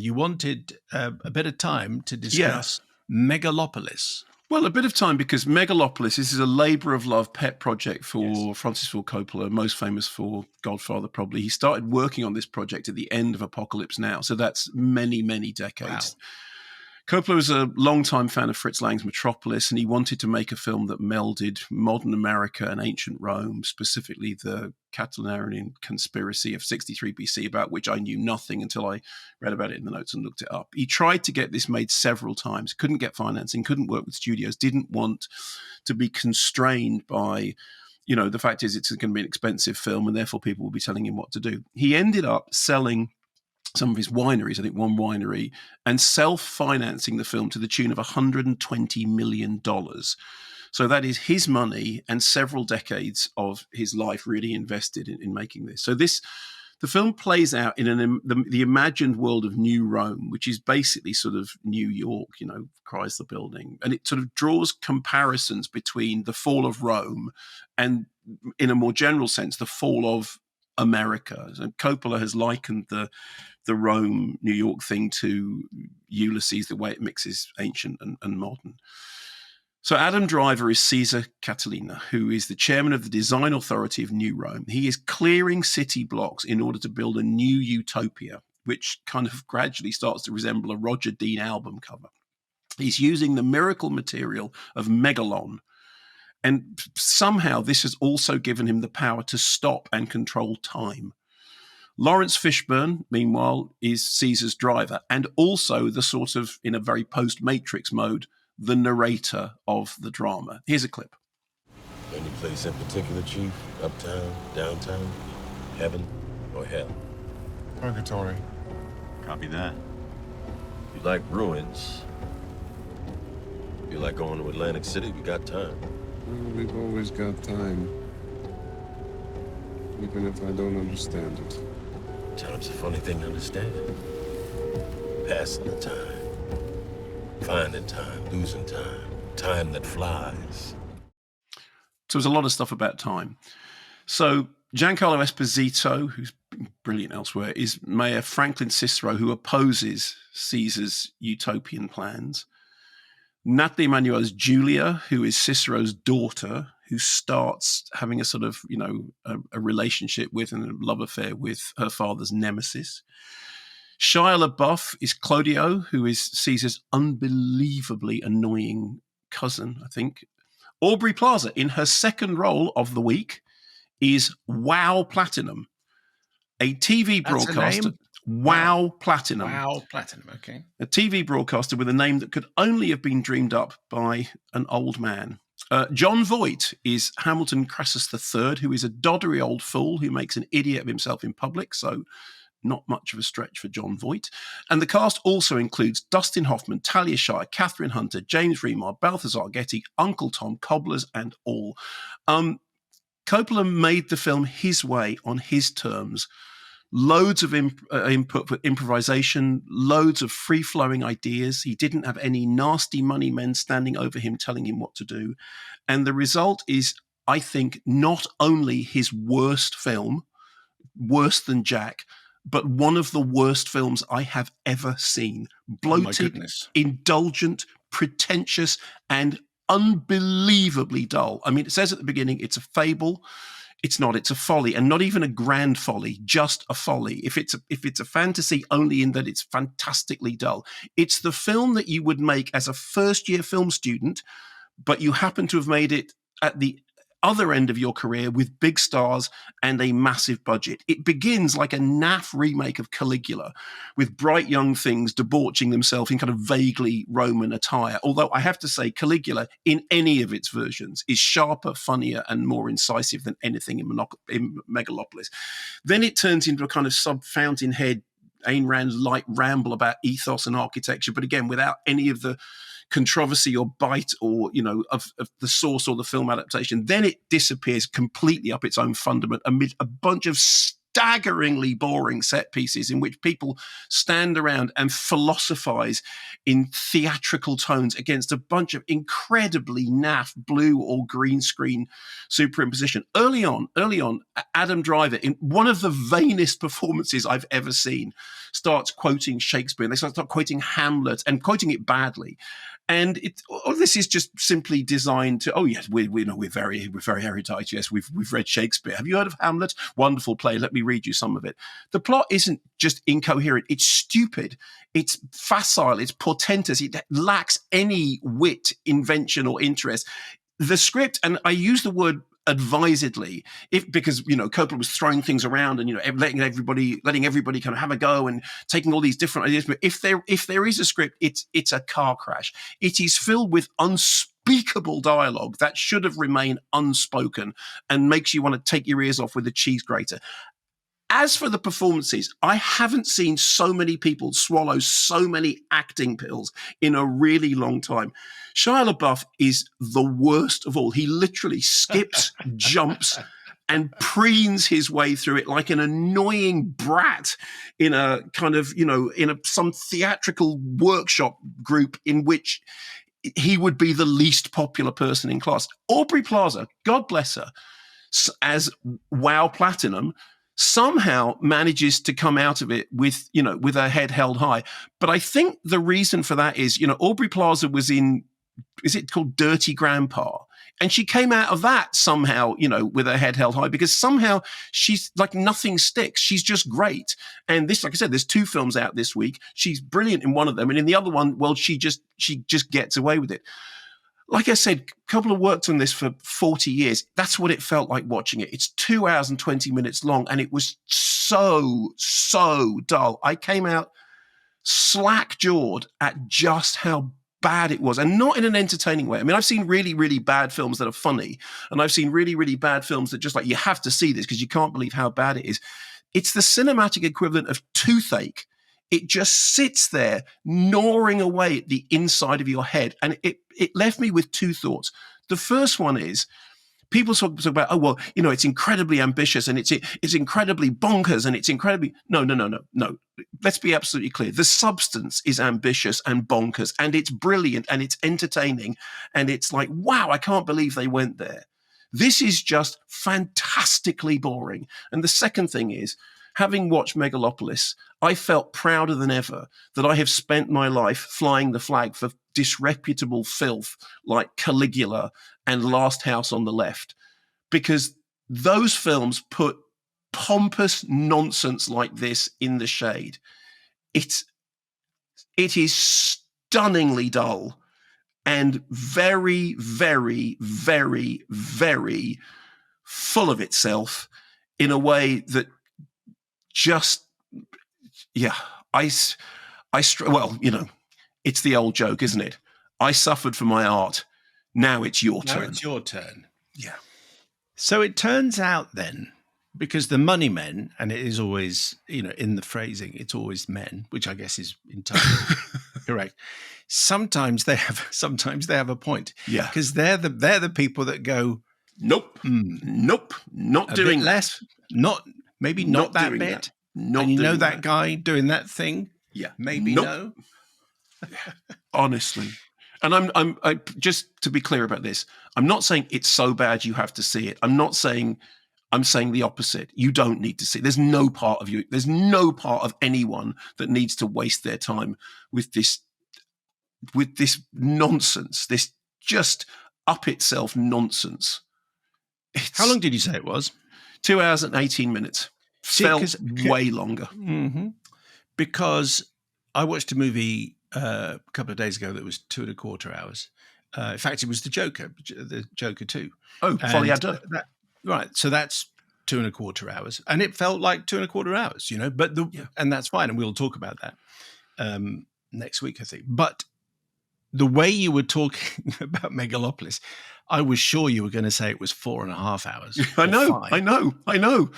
you wanted a bit of time to Yeah. discuss Megalopolis. Well, a bit of time, because Megalopolis, this is a labour of love pet project for Yes. Francis Ford Coppola, most famous for Godfather probably. He started working on this project at the end of Apocalypse Now, so that's many, many decades. Wow. Coppola was a long-time fan of Fritz Lang's Metropolis, and he wanted to make a film that melded modern America and ancient Rome, specifically the Catilinarian conspiracy of 63 BC, about which I knew nothing until I read about it in the notes and looked it up. He tried to get this made several times, couldn't get financing, couldn't work with studios, didn't want to be constrained by, the fact is it's going to be an expensive film and therefore people will be telling him what to do. He ended up selling some of his wineries, I think one winery, and self-financing the film to the tune of $120 million. So that is his money and several decades of his life really invested in making this. So the film plays out in the imagined world of New Rome, which is basically sort of New York, Chrysler Building. And it sort of draws comparisons between the fall of Rome and, in a more general sense, the fall of America. And Coppola has likened the Rome, New York thing to Ulysses, the way it mixes ancient and modern. So Adam Driver is Cesar Catilina, who is the chairman of the design authority of New Rome. He is clearing city blocks in order to build a new utopia, which kind of gradually starts to resemble a Roger Dean album cover. He's using the miracle material of megalon. And somehow this has also given him the power to stop and control time. Lawrence Fishburne, meanwhile, is Caesar's driver and also the sort of, in a very post-Matrix mode, the narrator of the drama. Here's a clip. Any place in particular, Chief? Uptown, downtown, heaven, or hell? Purgatory. Copy that. You like ruins? You like going to Atlantic City? We got time. Well, we've always got time. Even if I don't understand it. Time's a funny thing to understand. Passing the time. Finding time, losing time. Time that flies. So there's a lot of stuff about time. So Giancarlo Esposito, who's brilliant elsewhere, is Mayor Franklyn Cicero, who opposes Caesar's utopian plans. Natalie Emanuel is Julia, who is Cicero's daughter, who starts having a sort of, a relationship with and a love affair with her father's nemesis. Shia LaBeouf is Claudio, who is Caesar's unbelievably annoying cousin, I think. Aubrey Plaza, in her second role of the week, is Wow Platinum, a TV broadcaster. Wow Platinum. Wow Platinum, okay. A TV broadcaster with a name that could only have been dreamed up by an old man. John Voight is Hamilton Crassus III, who is a doddery old fool who makes an idiot of himself in public, so not much of a stretch for John Voight. And the cast also includes Dustin Hoffman, Talia Shire, Catherine Hunter, James Remar, Balthazar Getty, Uncle Tom, Cobblers, and all. Coppola made the film his way on his terms. Loads of input for improvisation, loads of free-flowing ideas. He didn't have any nasty money men standing over him telling him what to do. And the result is, I think, not only his worst film, worse than Jack, but one of the worst films I have ever seen. Bloated, indulgent, pretentious, and unbelievably dull. I mean, it says at the beginning it's a fable. It's not. It's a folly, and not even a grand folly, just a folly. If it's a fantasy, only in that it's fantastically dull. It's the film that you would make as a first-year film student, but you happen to have made it at the other end of your career with big stars and a massive budget. It begins like a naff remake of Caligula, with bright young things debauching themselves in kind of vaguely Roman attire. Although I have to say, Caligula, in any of its versions, is sharper, funnier, and more incisive than anything in Megalopolis. Then it turns into a kind of sub-fountainhead Ayn Rand light ramble about ethos and architecture, but again, without any of the controversy or bite or, of the source or the film adaptation. Then it disappears completely up its own fundament amid a bunch of staggeringly boring set pieces in which people stand around and philosophize in theatrical tones against a bunch of incredibly naff blue or green screen superimposition. Early on, Adam Driver, in one of the vainest performances I've ever seen, starts quoting Shakespeare, and they start quoting Hamlet and quoting it badly. And all this is just simply designed to, oh yes, we're very erudite. Yes, we've read Shakespeare. Have you heard of Hamlet? Wonderful play. Let me read you some of it. The plot isn't just incoherent. It's stupid. It's facile. It's portentous. It lacks any wit, invention, or interest. The script, and I use the word advisedly, because Coppola was throwing things around and letting everybody kind of have a go and taking all these different ideas. But if there is a script, it's a car crash. It is filled with unspeakable dialogue that should have remained unspoken and makes you want to take your ears off with a cheese grater. As for the performances, I haven't seen so many people swallow so many acting pills in a really long time. Shia LaBeouf is the worst of all. He literally skips, jumps, and preens his way through it like an annoying brat in a kind of, some theatrical workshop group in which he would be the least popular person in class. Aubrey Plaza, God bless her, as Wow Platinum, somehow manages to come out of it with her head held high. But I think the reason for that is, Aubrey Plaza was in, is it called Dirty Grandpa? And she came out of that somehow, with her head held high, because somehow she's like nothing sticks. She's just great. And this, like I said, there's 2 films out this week. She's brilliant in one of them. And in the other one, well, she just gets away with it. Like I said, Coppola worked on this for 40 years. That's what it felt like watching it. It's 2 hours and 20 minutes long, and it was so dull. I came out slack-jawed at just how bad it was, and not in an entertaining way. I mean, I've seen really, really bad films that are funny, and I've seen really, really bad films that just like, you have to see this because you can't believe how bad it is. It's the cinematic equivalent of toothache. It just sits there gnawing away at the inside of your head. And it left me with 2 thoughts. The first one is, people talk about, oh, well, it's incredibly ambitious and it's incredibly bonkers and it's incredibly... No. Let's be absolutely clear. The substance is ambitious and bonkers, and it's brilliant and it's entertaining. And it's like, wow, I can't believe they went there. This is just fantastically boring. And the second thing is, having watched Megalopolis, I felt prouder than ever that I have spent my life flying the flag for disreputable filth like Caligula and Last House on the Left, because those films put pompous nonsense like this in the shade. It is stunningly dull and very, very, very, very full of itself in a way that just, well, it's the old joke, isn't it? I suffered for my art. Now it's your turn. Now it's your turn. Yeah. So it turns out then, because the money men, and it is always, in the phrasing, it's always men, which I guess is entirely correct. Sometimes they have a point. Yeah. Because they're the people that go, nope, not doing less, maybe not that bit. Not and doing that guy doing that thing. Yeah. Maybe no. Honestly. And I just to be clear about this, I'm not saying it's so bad you have to see it. I'm saying the opposite. You don't need to see it. There's no part of anyone that needs to waste their time with this nonsense, this just up itself nonsense. How long did you say it was? 2 hours and 18 minutes. Felt way longer. Mm-hmm. Because I watched a movie a couple of days ago that was 2.25 hours. In fact, it was the Joker 2. Oh, Folie à Deux. Right. So that's 2.25 hours. And it felt like 2.25 hours, but and that's fine. And we'll talk about that next week, I think. But the way you were talking about Megalopolis, I was sure you were going to say it was 4.5 hours. I know.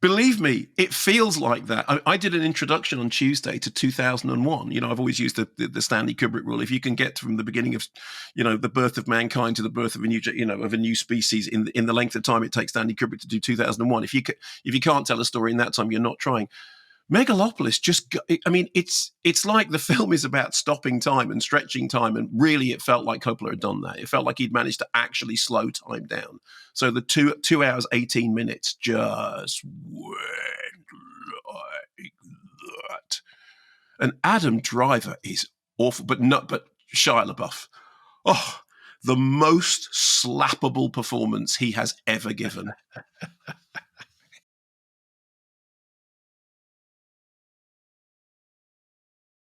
Believe me, it feels like that. I did an introduction on Tuesday to 2001. I've always used the Stanley Kubrick rule. If you can get from the beginning of, the birth of mankind to the birth of a new species in the length of time it takes Stanley Kubrick to do 2001, if you can't tell a story in that time, you're not trying. Megalopolis it's like the film is about stopping time and stretching time, and really it felt like Coppola had done that. It felt like he'd managed to actually slow time down. So the 2 hours 18 minutes just went like that. And Adam Driver is awful, but Shia LaBeouf, the most slappable performance he has ever given.